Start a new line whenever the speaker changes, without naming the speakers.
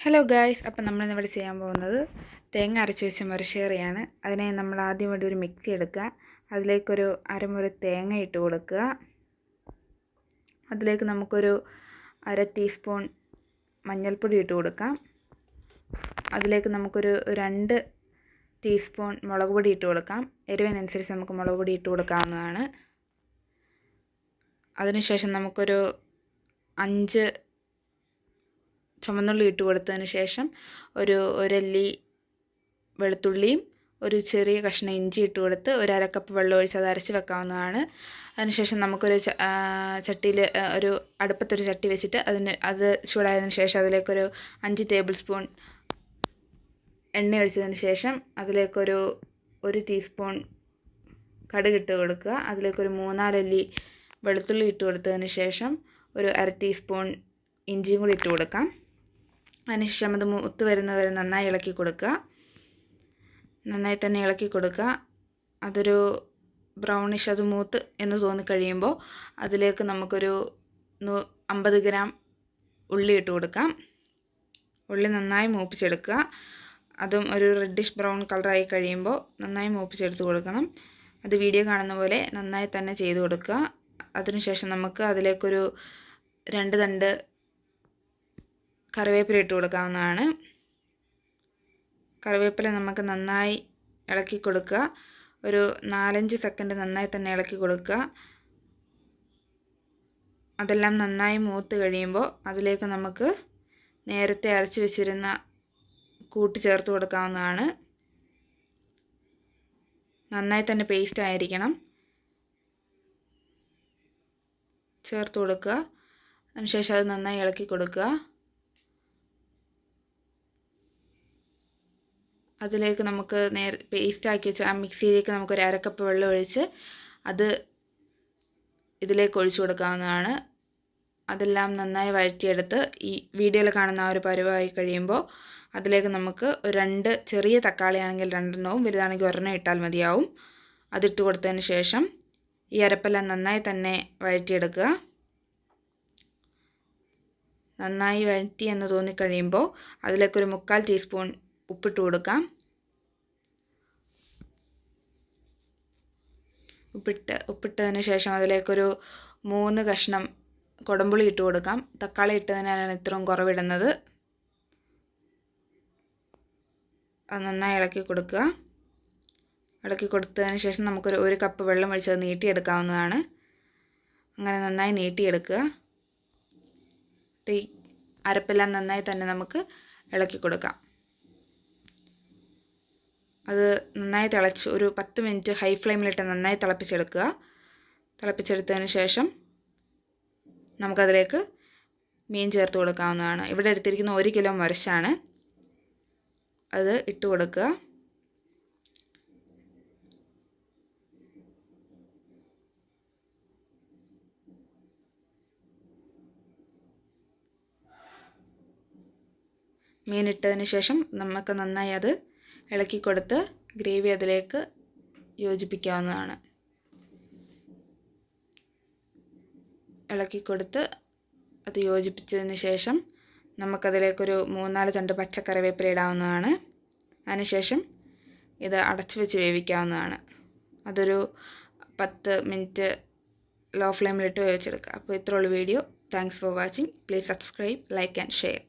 Hello guys, അപ്പം നമ്മളിന്നിവിടെ ചെയ്യാൻ പോകുന്നത് തേങ്ങ അരച്ച് വെച്ച മൊരശ്ശേറിയാണ്. അതിനായി നമ്മൾ ആദ്യം വേണ്ടി ഒരു മിക്സി എടുക്കുക. അതിലേക്കൊരു അരമുറി തേങ്ങ ഇട്ട് കൊടുക്കുക. അതിലേക്ക് നമുക്കൊരു 1/2 ടീസ്പൂൺ മഞ്ഞൾപ്പൊടി ഇട്ട് കൊടുക്കാം. അതിലേക്ക് നമുക്കൊരു 2 ടീസ്പൂൺ മുളക് പൊടി ഇട്ട് കൊടുക്കാം. എരിവിനനുസരിച്ച് നമുക്ക് മുളക് പൊടി ഇട്ട് കൊടുക്കാവുന്നതാണ്. അതിനുശേഷം നമുക്കൊരു 5 ചുവന്നുള്ളി ഇട്ട് കൊടുത്തതിന് ശേഷം ഒരു അല്ലി വെളുത്തുള്ളിയും ഒരു ചെറിയ കഷ്ണം ഇഞ്ചി ഇട്ട് കൊടുത്ത് ഒരു 1/2 കപ്പ് വെള്ളം ഒഴിച്ച് അത് അരച്ച് വെക്കാവുന്നതാണ്. അതിനുശേഷം നമുക്കൊരു ചട്ടിയിൽ ഒരു അടുപ്പത്തൊരു ചട്ടി വെച്ചിട്ട് അത് ചൂടായതിനു ശേഷം അതിലേക്കൊരു 5 ടേബിൾ സ്പൂൺ എണ്ണ ഒഴിച്ചതിന് ശേഷം അതിലേക്കൊരു 1 ടീസ്പൂൺ കടുക് ഇട്ട് കൊടുക്കുക. അതിലേക്കൊരു 3-4 അല്ലി വെളുത്തുള്ളി ഇട്ട് കൊടുത്തതിന് ശേഷം ഒരു 1/2 ടീസ്പൂൺ ഇഞ്ചിയും കൂടി ഇട്ട് കൊടുക്കാം. അതിനുശേഷം അത് മൂത്ത് വരുന്നവരെ നന്നായി ഇളക്കി കൊടുക്കുക. നന്നായി തന്നെ ഇളക്കി കൊടുക്കുക. അതൊരു ബ്രൗണിഷ് അത് മൂത്ത് എന്ന് തോന്നിക്കഴിയുമ്പോൾ അതിലേക്ക് നമുക്കൊരു 50 ഗ്രാം ഉള്ളി ഇട്ട് കൊടുക്കാം. ഉള്ളി നന്നായി മൂപ്പിച്ചെടുക്കുക. അതും ഒരു റെഡിഷ് ബ്രൗൺ കളറായി കഴിയുമ്പോൾ നന്നായി മൂപ്പിച്ചെടുത്ത് കൊടുക്കണം. അത് വീഡിയോ കാണുന്ന പോലെ നന്നായി തന്നെ ചെയ്ത് കൊടുക്കുക. അതിനുശേഷം നമുക്ക് അതിലേക്കൊരു 2 തണ്ട് കറിവേപ്പില ഇട്ട് കൊടുക്കാവുന്നതാണ്. കറിവേപ്പില നമുക്ക് നന്നായി ഇളക്കി കൊടുക്കുക. ഒരു 4-5 സെക്കൻഡ് നന്നായി തന്നെ ഇളക്കി കൊടുക്കുക. അതെല്ലാം നന്നായി മൂത്ത് കഴിയുമ്പോൾ അതിലേക്ക് നമുക്ക് നേരത്തെ അരച്ച് വെച്ചിരുന്ന കൂട്ട് ചേർത്ത് കൊടുക്കാവുന്നതാണ്. നന്നായി തന്നെ പേസ്റ്റ് ആയിരിക്കണം. ചേർത്ത് കൊടുക്കുക. അതിനുശേഷം അത് നന്നായി ഇളക്കി കൊടുക്കുക. അതിലേക്ക് നമുക്ക് പേസ്റ്റ് ആക്കി വെച്ച ആ മിക്സിയിലേക്ക് നമുക്കൊരു 1/2 കപ്പ് വെള്ളം ഒഴിച്ച് അത് ഇതിലേക്ക് ഒഴിച്ചു കൊടുക്കാവുന്നതാണ്. അതെല്ലാം നന്നായി വഴറ്റിയെടുത്ത് ഈ വീഡിയോയിൽ കാണുന്ന ആ ഒരു പരുവമായി കഴിയുമ്പോൾ അതിലേക്ക് നമുക്ക് 2 ചെറിയ തക്കാളി ആണെങ്കിൽ 2 വലുതാണെങ്കിൽ 1 ഇട്ടാൽ മതിയാവും. അതിട്ട് കൊടുത്തതിന് ശേഷം ഈ അരപ്പെല്ലാം നന്നായി തന്നെ വഴറ്റിയെടുക്കുക. നന്നായി വഴറ്റി എന്ന് തോന്നിക്കഴിയുമ്പോൾ അതിലേക്കൊരു 3/4 ടീസ്പൂൺ ഉപ്പിട്ട് കൊടുക്കാം. ഉപ്പിട്ടതിന് ശേഷം അതിലേക്കൊരു 3 കഷ്ണം കുടംപുളി ഇട്ട് കൊടുക്കാം. തക്കാളി ഇട്ടതിനാണ് ഇത്രയും കുറവിടുന്നത്. അത് നന്നായി ഇളക്കി കൊടുക്കുക. ഇളക്കി കൊടുത്തതിന് ശേഷം നമുക്കൊരു 1 കപ്പ് വെള്ളം ഒഴിച്ചത് നീട്ടിയെടുക്കാവുന്നതാണ്. അങ്ങനെ നന്നായി നീട്ടിയെടുക്കുക. ഈ അരപ്പെല്ലാം നന്നായി തന്നെ നമുക്ക് ഇളക്കി കൊടുക്കാം. അത് നന്നായി തിളച്ച് ഒരു 10 മിനിറ്റ് ഹൈ ഫ്ലെയിമിലിട്ട് നന്നായി തിളപ്പിച്ചെടുക്കുക. തിളപ്പിച്ചെടുത്തതിന് ശേഷം നമുക്കതിലേക്ക് മീൻ ചേർത്ത് കൊടുക്കാവുന്നതാണ്. ഇവിടെ എടുത്തിരിക്കുന്ന 1 കിലോ മൊരശാണ്. അത് ഇട്ട് കൊടുക്കുക. മീൻ ഇട്ടതിന് ശേഷം നമുക്ക് നന്നായി അത് ഇളക്കി കൊടുത്ത് ഗ്രേവി അതിലേക്ക് യോജിപ്പിക്കാവുന്നതാണ്. ഇളക്കി കൊടുത്ത് അത് യോജിപ്പിച്ചതിന് ശേഷം നമുക്കതിലേക്കൊരു 3-4 തണ്ട് പച്ചക്കറിവേപ്പില ഇടാവുന്നതാണ്. അതിനുശേഷം ഇത് അടച്ചു വെച്ച് വേവിക്കാവുന്നതാണ്. അതൊരു 10 മിനിറ്റ് ലോ ഫ്ലെയിമിലിട്ട് വേവിച്ചെടുക്കുക. അപ്പോൾ ഇത്രയുള്ള video. Thanks for watching. Please subscribe, like and share.